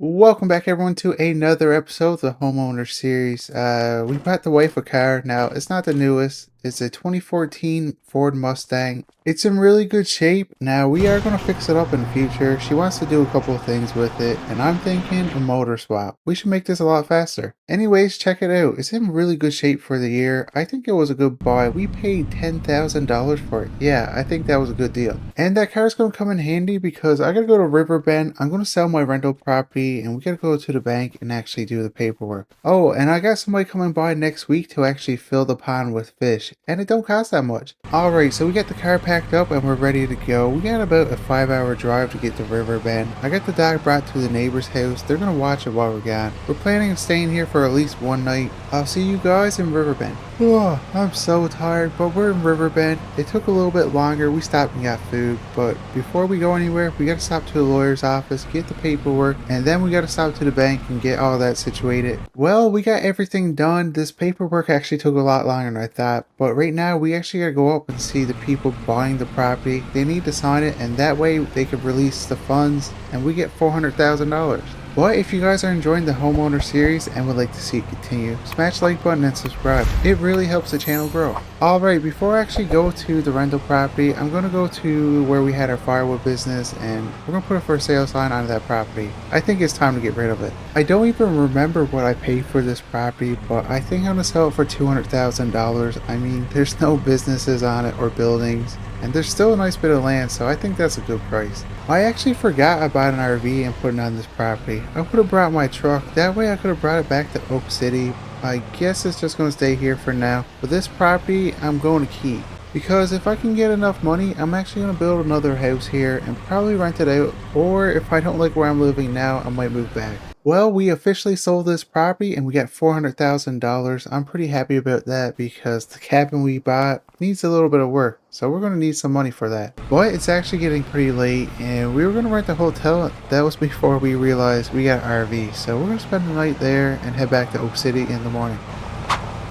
Welcome back everyone to another episode of the Homeowner series. We bought the wife a car. Now, it's not the newest. It's a 2014 Ford Mustang. It's in really good shape. Now, we are going to fix it up in the future. She wants to do a couple of things with it, and I'm thinking a motor swap. We should make this a lot faster. Anyways, check it out. It's in really good shape for the year. I think it was a good buy. We paid $10,000 for it. Yeah, I think that was a good deal. And that car is going to come in handy because I got to go to Riverbend. I'm going to sell my rental property and we got to go to the bank and actually do the paperwork. Oh, and I got somebody coming by next week to actually fill the pond with fish. And it don't cost that much. Alright, so we got the car packed up and we're ready to go. We got about a 5-hour drive to get to Riverbend. I got the dog brought to the neighbor's house. They're going to watch it while we're gone. We're planning on staying here for at least one night. I'll see you guys in Riverbend. Oh, I'm so tired, but we're in Riverbend. It took a little bit longer. We stopped and got food, but before we go anywhere, we gotta stop to the lawyer's office, get the paperwork, and then we gotta stop to the bank and get all that situated. Well, we got everything done. This paperwork actually took a lot longer than I thought, but right now we actually gotta go up and see the people buying the property. They need to sign it, and that way they can release the funds, and we get $400,000. But if you guys are enjoying the homeowner series and would like to see it continue, smash the like button and subscribe. It really helps the channel grow. Alright, before I actually go to the rental property, I'm going to go to where we had our firewood business and we're going to put a for sale sign on that property. I think it's time to get rid of it. I don't even remember what I paid for this property, but I think I'm going to sell it for $200,000. I mean, there's no businesses on it or buildings. And there's still a nice bit of land, so I think that's a good price. I actually forgot I bought an RV and put it on this property. I could have brought my truck, that way I could have brought it back to Oak City. I guess it's just going to stay here for now. But this property I'm going to keep. Because if I can get enough money, I'm actually going to build another house here and probably rent it out. Or if I don't like where I'm living now, I might move back. Well, we officially sold this property and we got $400,000. I'm pretty happy about that because the cabin we bought needs a little bit of work. So we're going to need some money for that. But it's actually getting pretty late and we were going to rent a hotel. That was before we realized we got an RV. So we're going to spend the night there and head back to Oak City in the morning.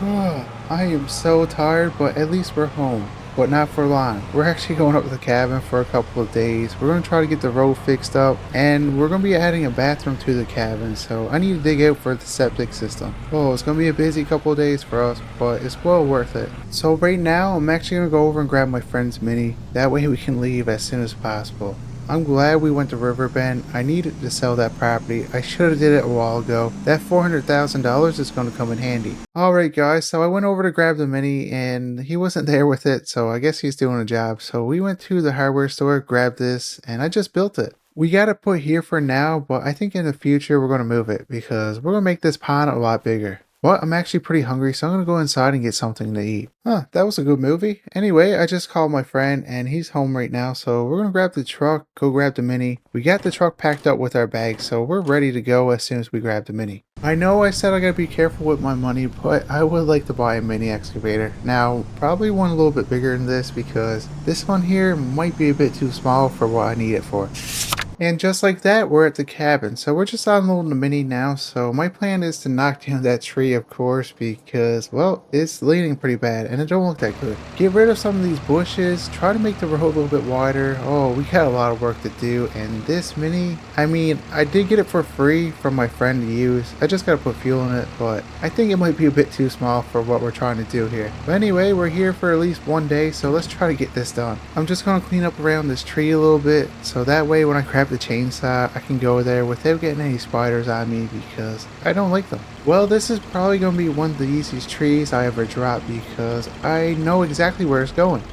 Oh, I am so tired, but at least we're home. But not for long. We're actually going up to the cabin for a couple of days. We're going to try to get the road fixed up and we're going to be adding a bathroom to the cabin, so I need to dig out for the septic system. Oh, it's going to be a busy couple of days for us, but it's well worth it. So right now I'm actually going to go over and grab my friend's Mini. That way we can leave as soon as possible. I'm glad we went to Riverbend. I needed to sell that property. I should have did it a while ago. That $400,000 is going to come in handy. Alright guys, so I went over to grab the Mini and he wasn't there with it, so I guess he's doing a job. So we went to the hardware store, grabbed this, and I just built it. We got it put here for now, but I think in the future we're going to move it because we're going to make this pond a lot bigger. Well, I'm actually pretty hungry, so I'm going to go inside and get something to eat. That was a good movie. Anyway, I just called my friend and he's home right now, so we're going to grab the truck, go grab the Mini. We got the truck packed up with our bags, so we're ready to go as soon as we grab the Mini. I know I said I got to be careful with my money, but I would like to buy a mini excavator. Now, probably one a little bit bigger than this because this one here might be a bit too small for what I need it for. And just like that, we're at the cabin. So we're just unloading the Mini now. So my plan is to knock down that tree, of course, because, well, it's leaning pretty bad and it don't look that good. Get rid of some of these bushes. Try to make the road a little bit wider. Oh, we got a lot of work to do. And this Mini, I mean, I did get it for free from my friend to use. I just got to put fuel in it, but I think it might be a bit too small for what we're trying to do here. But anyway, we're here for at least one day, so let's try to get this done. I'm just going to clean up around this tree a little bit, so that way when I grab the chainsaw, I can go there without getting any spiders on me because I don't like them. Well, this is probably going to be one of the easiest trees I ever dropped because I know exactly where it's going.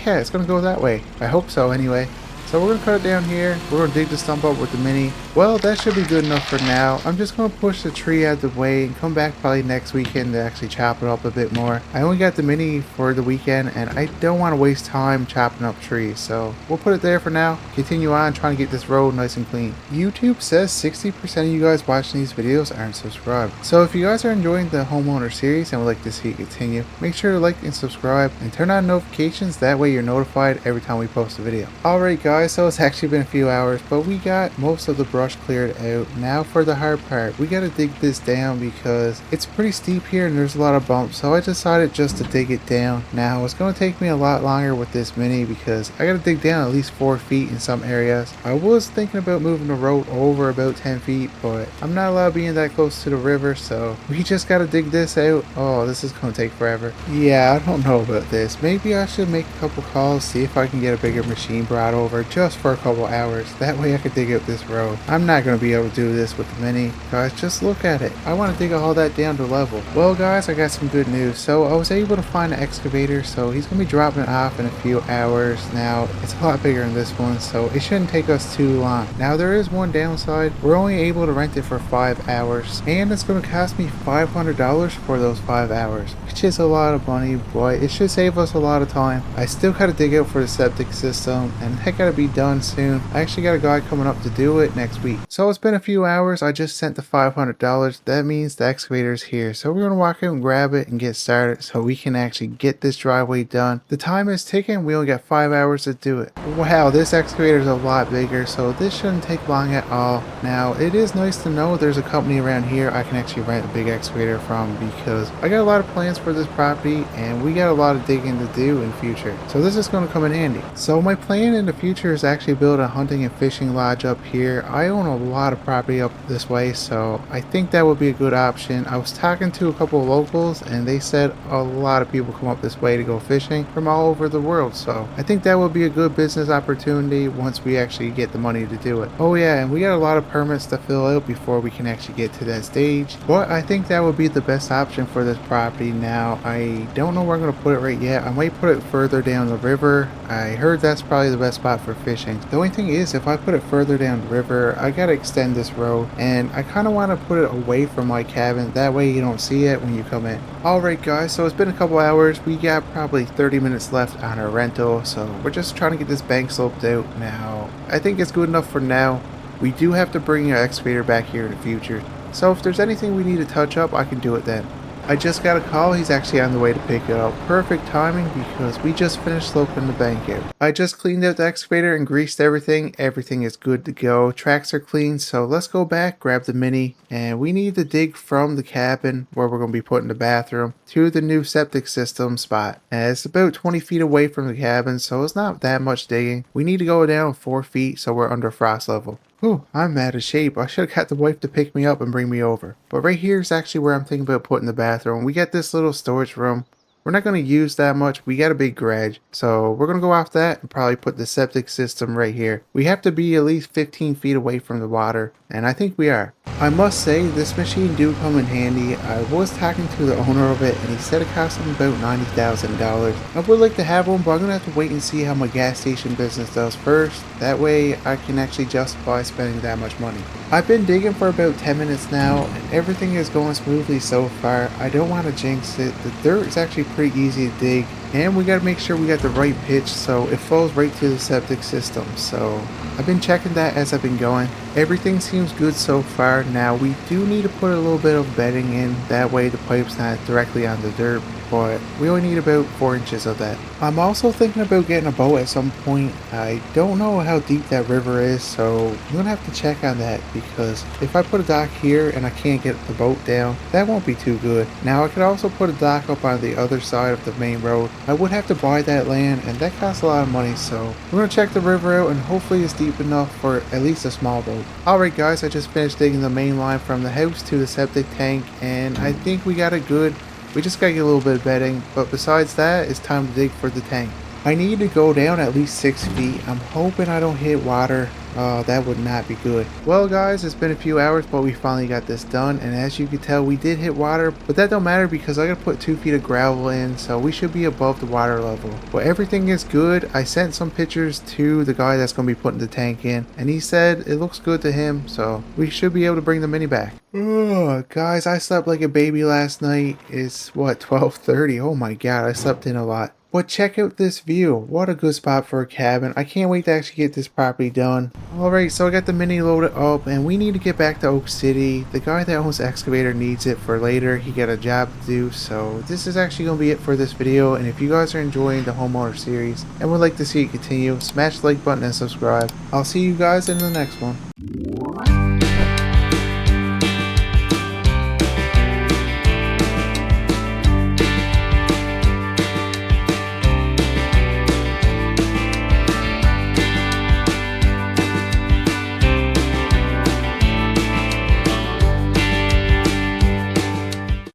Yeah, it's going to go that way. I hope so anyway. So we're going to cut it down here. We're going to dig the stump up with the Mini. Well, that should be good enough for now. I'm just going to push the tree out of the way and come back probably next weekend to actually chop it up a bit more. I only got the Mini for the weekend and I don't want to waste time chopping up trees. So we'll put it there for now. Continue on trying to get this road nice and clean. YouTube says 60% of you guys watching these videos aren't subscribed. So if you guys are enjoying the homeowner series and would like to see it continue, make sure to like and subscribe and turn on notifications. That way you're notified every time we post a video. Alright guys, so it's actually been a few hours, but we got most of the brush brush cleared out. Now for the hard part, we gotta dig this down because it's pretty steep here and there's a lot of bumps, so I decided just to dig it down. Now it's gonna take me a lot longer with this mini because I gotta dig down at least 4 feet in some areas. I was thinking about moving the road over about 10 feet, but I'm not allowed being that close to the river, so we just gotta dig this out. Oh, this is gonna take forever. Yeah, I don't know about this. Maybe I should make a couple calls, see if I can get a bigger machine brought over just for a couple hours. That way I could dig out this road. I'm not gonna be able to do this with the mini. Guys, just look at it. I want to dig all that down to level. Well guys, I got some good news. So I was able to find an excavator, so he's gonna be dropping it off in a few hours. Now it's a lot bigger than this one, so it shouldn't take us too long. Now there is one downside. We're only able to rent it for 5 hours, and it's gonna cost me $500 for those 5 hours, which is a lot of money, but it should save us a lot of time. I still gotta dig out for the septic system, and that gotta be done soon. I actually got a guy coming up to do it next week. So it's been a few hours. I just sent the $500. That means the excavator is here, so we're gonna walk out and grab it and get started so we can actually get this driveway done. The time is ticking. We only got 5 hours to do it. Wow, this excavator is a lot bigger, so this shouldn't take long at all. Now it is nice to know there's a company around here I can actually rent a big excavator from, because I got a lot of plans for this property and we got a lot of digging to do in future, so this is going to come in handy. So my plan in the future is actually build a hunting and fishing lodge up here. I own a lot of property up this way, so I think that would be a good option. I was talking to a couple of locals and they said a lot of people come up this way to go fishing from all over the world, so I think that would be a good business opportunity once we actually get the money to do it. Oh yeah, and we got a lot of permits to fill out before we can actually get to that stage, but I think that would be the best option for this property. Now I don't know where I'm going to put it right yet. I might put it further down the river. I heard that's probably the best spot for fishing. The only thing is, if I put it further down the river, I gotta extend this road, and I kind of want to put it away from my cabin. That way you don't see it when you come in. Alright guys, so it's been a couple hours. We got probably 30 minutes left on our rental, so we're just trying to get this bank sloped out. Now I think it's good enough for now. We do have to bring our excavator back here in the future, so if there's anything we need to touch up, I can do it then. I just got a call. He's actually on the way to pick it up. Perfect timing because we just finished sloping the bank out. I just cleaned out the excavator and greased everything. Everything is good to go. Tracks are clean, so let's go back, grab the mini, and we need to dig from the cabin where we're going to be putting the bathroom to the new septic system spot. And it's about 20 feet away from the cabin, so it's not that much digging. We need to go down 4 feet so we're under frost level. Whew, I'm out of shape. I should have got the wife to pick me up and bring me over. But right here is actually where I'm thinking about putting the bathroom. We got this little storage room. We're not going to use that much. We got a big garage, so we're going to go off that and probably put the septic system right here. We have to be at least 15 feet away from the water, and I think we are. I must say, this machine do come in handy. I was talking to the owner of it, and he said it cost him about $90,000. I would like to have one, but I'm going to have to wait and see how my gas station business does first. That way, I can actually justify spending that much money. I've been digging for about 10 minutes now, and everything is going smoothly so far. I don't want to jinx it. The dirt is actually pretty easy to dig, and we got to make sure we got the right pitch so it falls right to the septic system. So I've been checking that as I've been going. Everything seems good so far. Now we do need to put a little bit of bedding in, that way the pipe's not directly on the dirt, but we only need about 4 inches of that. I'm also thinking about getting a boat at some point. I don't know how deep that river is, so I'm gonna have to check on that, because if I put a dock here and I can't get the boat down, that won't be too good. Now I could also put a dock up on the other side of the main road. I would have to buy that land, and that costs a lot of money, so we're gonna check the river out, and hopefully it's deep enough for at least a small boat. Alright guys, I just finished digging the main line from the house to the septic tank, and I think we got it good. We just gotta get a little bit of bedding, but besides that, it's time to dig for the tank. I need to go down at least 6 feet. I'm hoping I don't hit water. Oh, that would not be good. Well guys, it's been a few hours, but we finally got this done, and as you can tell, we did hit water, but that don't matter because I gotta put 2 feet of gravel in, so we should be above the water level. But everything is good. I sent some pictures to the guy that's gonna be putting the tank in, and he said it looks good to him, so we should be able to bring the mini back. Oh, guys, I slept like a baby last night. It's what, 12:30? Oh my god, I slept in a lot. But check out this view. What a good spot for a cabin. I can't wait to actually get this property done. Alright, so I got the mini loaded up, and we need to get back to Oak City. The guy that owns the excavator needs it for later. He got a job to do, so this is actually going to be it for this video. And if you guys are enjoying the homeowner series and would like to see it continue, smash the like button and subscribe. I'll see you guys in the next one.